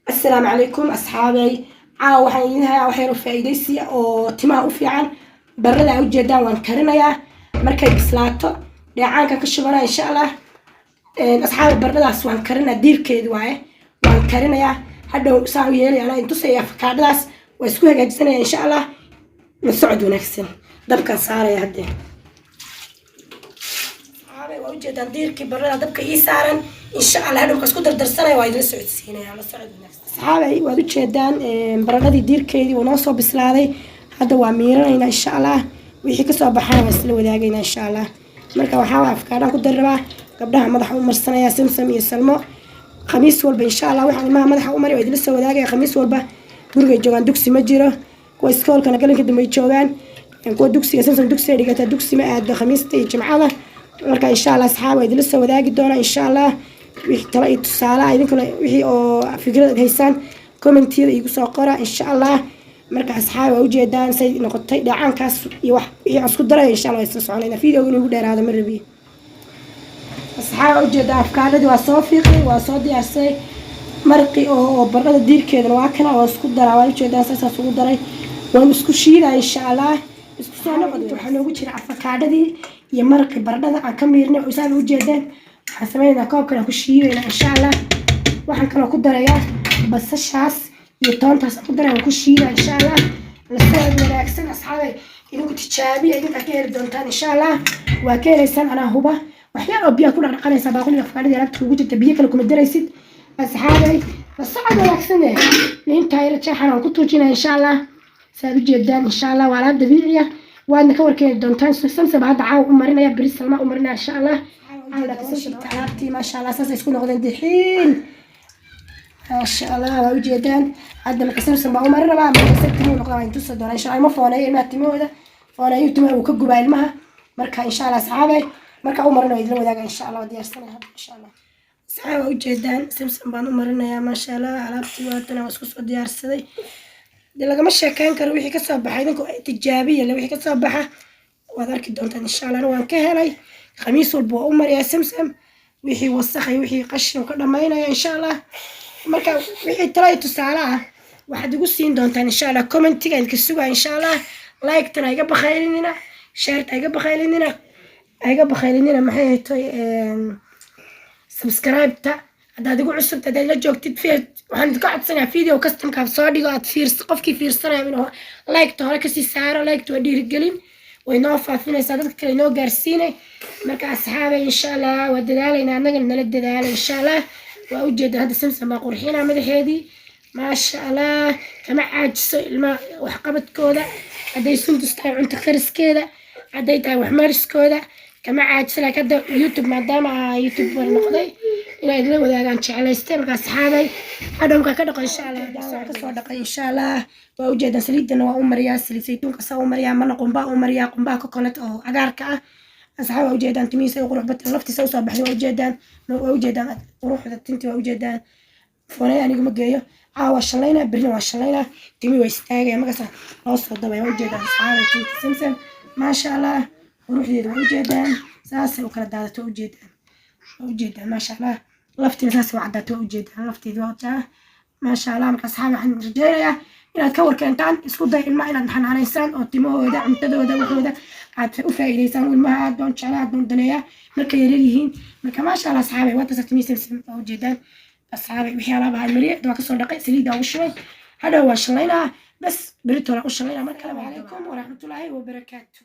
السلام عليكم أصحابي عاو حينها وحيرو فايديسي أو تما وفيعان بردا وجدا وانكرنايا markay bislaato dheecaanka ka shubana insha Allah asxaab bardadaas waan karina diirkeedu waaye waan karinayaa hadhow saa u yeelayana intusay afkaadadaas waa isku hagaajinaya insha Allah la socod wanaagsan dabka saaraya hadda asxaabay waa ujeedaan diirkii bardada dabka ii saaran insha Allah hadhow isku dardarsanaya waa idin socodsiinaya la socod wanaagsan asxaabay waad ujeedaan baradadii diirkeedii waa noo soo bislaaday hadda waa miiranayna insha Allah wixii ka soo baxay isla wadaagayna insha Allah marka waxa afkaadaan ku darrabaa gabdhaha madaxa u marsanaya samsam iyo salmo khamiis walba insha Allah waxa ilmaha madaxa u mari way idin soo wadaagay khamiis walba guriga joogan dugsi ma jiro kuwa iskoolkana galanka dambe joogan kuwa dugsiga samsam dugsiga dhigata dugsi ma aad khamiista iyo jimcada marka insha Allah asxaab way idin soo wadaagi doona insha Allah wixii tala iyo tusaale idinkuna wixii oo fikrad haysan commentiida igu soo qora insha Allah marka asxaab waa ujeedaan say noqotay dhacaankaas iyo wax isku daray insha Allah isla soconayna fiidiyoga inuu dheeraado ma rabi asxaab ujeedaan afkaadadii waa soo fiiqay waa soo diyaarsay marqi oo baradada diirkeedana waa kana waa isku daraa waa ujeedaan saas ugu daray waan isku shiidaa insha Allah isku soo noqdo waxa loogu jira afkaadadii iyo marqi baradada aan ka miirnay oo isaan ujeedaan waxaan sameeynaa koobkan ku shiideynaa insha Allah waxaan kala ku darayaa basashaas iyo toontaas ku daray ku shiidaa insha Allah la soo wanaagsan asxaabay idinku tijaabiya idinka ka heli doontaan insha Allah waa ka helaysaan ana huba waxyaabo biyo ku dhaqanaysa baaquli afkaadada yarabta ugu jirta biyo kale kuma daraysid asxaabay la socod wanaagsan inta ay rajaxan ku tuujinaa insha Allah saad u jeedaan insha Allah wala dabiiciya waadna ka warkeen doontaan samsam hadda caaw u marinaya bariis salma u marinaya insha Allah على كسر تعبتي ما شاء الله أساسا يكون غدا دحين ما شاء الله وجدان عندنا ما كسر سبعة مرة بقى ما كسر تمو نقطة إن تصدر إن شاء الله ما فانا ما تمو هذا فانا يتمو وكجو بعلمها مركا إن شاء الله صحابي مركا أول مرة يدلوا ذاك إن شاء الله ودي أرسلنا هذا إن شاء الله صحابي وجدان سمسم بانو مرنا يا ما شاء الله علبتي واتنا وسكوس ودي أرسلي دلقا مشى كان كروحي كسبحة إذنكو تجابية لو وحي كسبحة وذاك الدونتان إن شاء الله أنا وان كهلي خميس والبو أمر يا سمسم وحي وسخي وحي قشن وكذا ما ينا إن شاء الله مركا وحي تلاقي تسعة واحد يقول سين دونتان إن شاء الله كومنت تيجي الكسوة إن شاء الله لايك تنا يجب خيريننا شير يجب خيريننا يجب خيريننا محيه توي سبسكرايب تا هذا تقول عصب تدا لا جوك تدفير وعند قاعد صنع فيديو كاستم كاف صادق قاعد فير قف كيف فير صنع منه لايك تو هلك سي سعر لايك تودي رجلين وينوفا فينا سادتك كلي نو جارسيني مركا أصحابي إن شاء الله ودلالي نعنقل نلد دلالي إن شاء الله وأوجد هذا سمسم قرحينا مدح هذي ما شاء الله كما عاجس الماء وحقبت كودا عدي سندس تاي عند خرس كذا عدي تاي وحمارس كودا كما عاجس لك هذا يوتيوب ما دام يوتيوب ورنقضي إلى إذن وذا كان شعلي استمر أصحابي هذا كدق إن شاء الله كصدق إن شاء الله وأوجد سليدنا وأمريا سليد زيتون كسا أمريا من قنبا كوكونات أو عقاركا أصحاب وجدان تميسة وقروح بطل لفتي سوسة بحري وجدان وروح تنتي وجدان فونا يعني قم جاية عاوة شلينا برنا وشلينا تمي ويستاجي مقصة نوصل ضبع وجدان أصحاب سمسم ما شاء الله وروح دي وجدان ساسة وكلا دادة وجدان ما شاء الله لفتي ساسة وعدات وجدان لفتي دوجة ما شاء الله مركز أصحاب عن رجالية إلى تكور كانتان اسكو داي الماء إلى نحن على إنسان أو تيمو ده عمتدو ده وحده عاد وفايدة إنسان والماء عاد دون شعلات دون دنيا مركا يريهين مركا ما شاء الله أصحابي واتسك تميس سمسم أو جدا أصحابي وحيالا بها المريء دواك الصور دقيق سليدة وشوي هذا هو شلينا بس بريتو لا وشلينا مركا السلام عليكم ورحمة الله وبركاته.